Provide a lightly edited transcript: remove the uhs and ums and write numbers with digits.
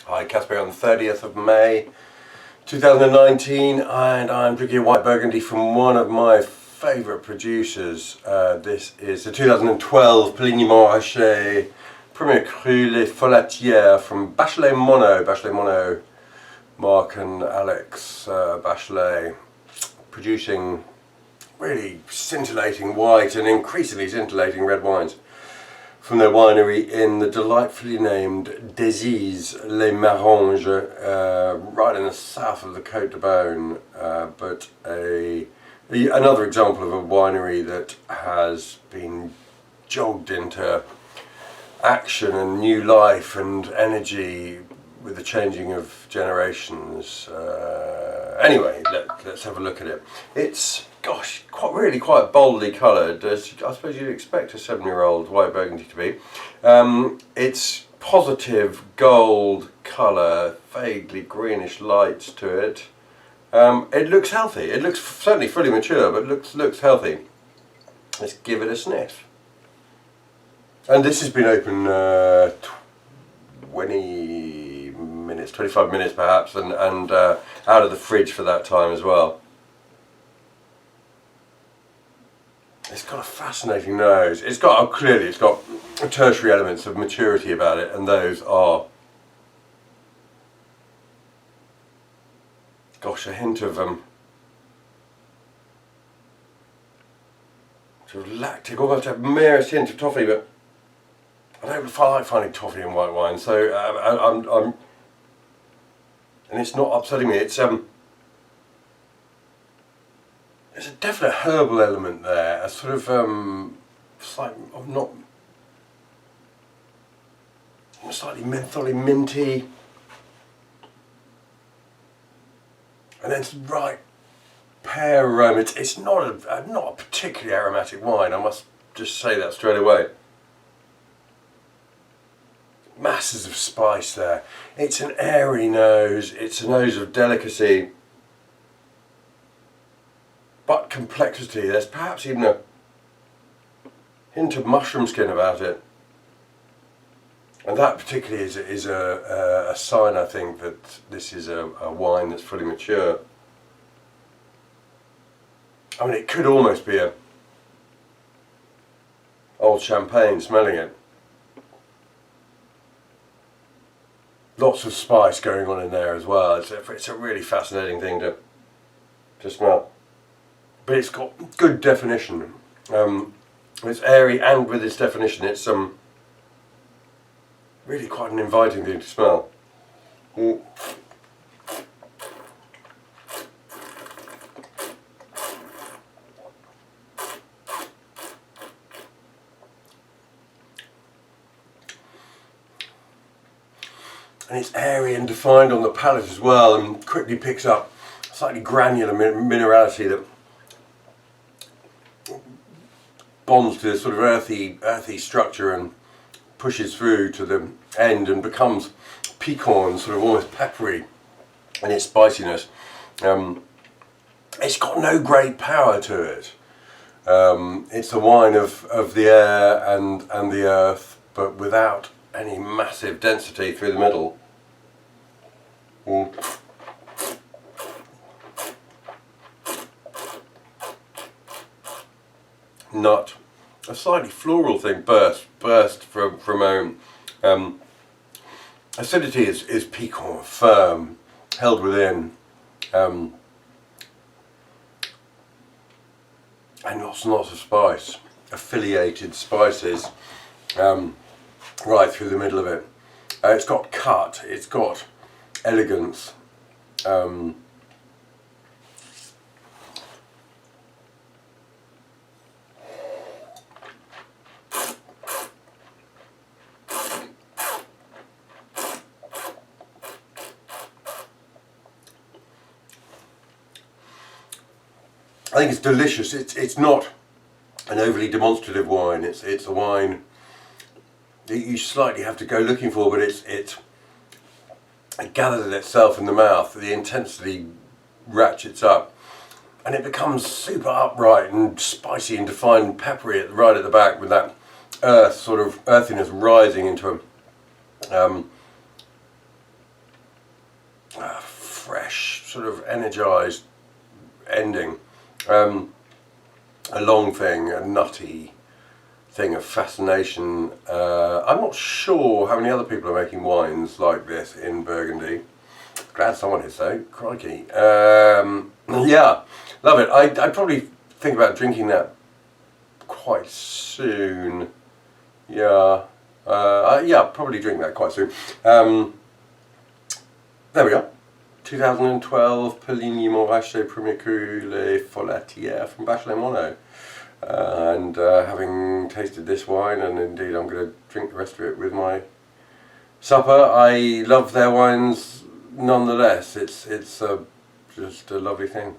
Hi, Caspar on the 30th of May 2019, and I'm drinking a white burgundy from one of my favourite producers. This is the 2012 Puligny-Montrachet 1er Cru, Les Folatières from Bachelet-Monnot, Mark and Alex Bachelet, producing really scintillating white and increasingly scintillating red wines from their winery in the delightfully named Deziz-les-Maranges, right in the south of the Côte de Beaune, but another example of a winery that has been jogged into action and new life and energy with the changing of generations. Anyway, let's have a look at it. It's, gosh, quite boldly coloured, as I suppose you'd expect a 7-year-old white burgundy to be. It's positive gold colour, vaguely greenish lights to it. It looks healthy. It looks certainly fully mature, but looks healthy. Let's give it a sniff. And this has been open 25 minutes perhaps, and out of the fridge for that time as well. It's got a fascinating nose. Clearly it's got tertiary elements of maturity about it, and those are, gosh, a hint of sort of lactic, almost a merest hint of toffee, but I don't like finding toffee in white wine, so and it's not upsetting me. It's there's a definite herbal element there, a sort of slightly mentholy minty, and then some right pear aroma. It's not a particularly aromatic wine, I must just say that straight away. Masses of spice there. It's an airy nose, it's a nose of delicacy, but complexity. There's perhaps even a hint of mushroom skin about it. And that particularly is a sign, I think, that this is a wine that's fully mature. I mean, it could almost be a old champagne, smelling it. Lots of spice going on in there as well. It's a really fascinating thing to smell. But it's got good definition. It's airy, and with its definition, it's really quite an inviting thing to smell. And it's airy and defined on the palate as well, and quickly picks up slightly granular minerality that bonds to this sort of earthy structure and pushes through to the end and becomes piquant, sort of almost peppery in its spiciness. It's got no great power to it. It's a wine of the air and the earth, but without any massive density through the middle. Not a slightly floral thing burst from acidity is piquant, firm, held within, and lots and lots of spice, affiliated spices, right through the middle of it. It's got cut, it's got elegance. I think it's delicious. It's not an overly demonstrative wine. It's a wine that you slightly have to go looking for, but it gathers itself in the mouth. The intensity ratchets up, and it becomes super upright and spicy and defined and peppery right at the back, with that sort of earthiness rising into fresh, sort of energised ending. A long thing, a nutty thing of fascination. I'm not sure how many other people are making wines like this in Burgundy. Glad someone is though, crikey. Yeah, love it. I'd probably think about drinking that quite soon. Yeah, yeah, probably drink that quite soon. There we go. 2012 Puligny-Montrachet 1er Cru, Les Folatières from Bachelet-Monnot. And having tasted this wine, and indeed I'm going to drink the rest of it with my supper, I love their wines nonetheless. It's just a lovely thing.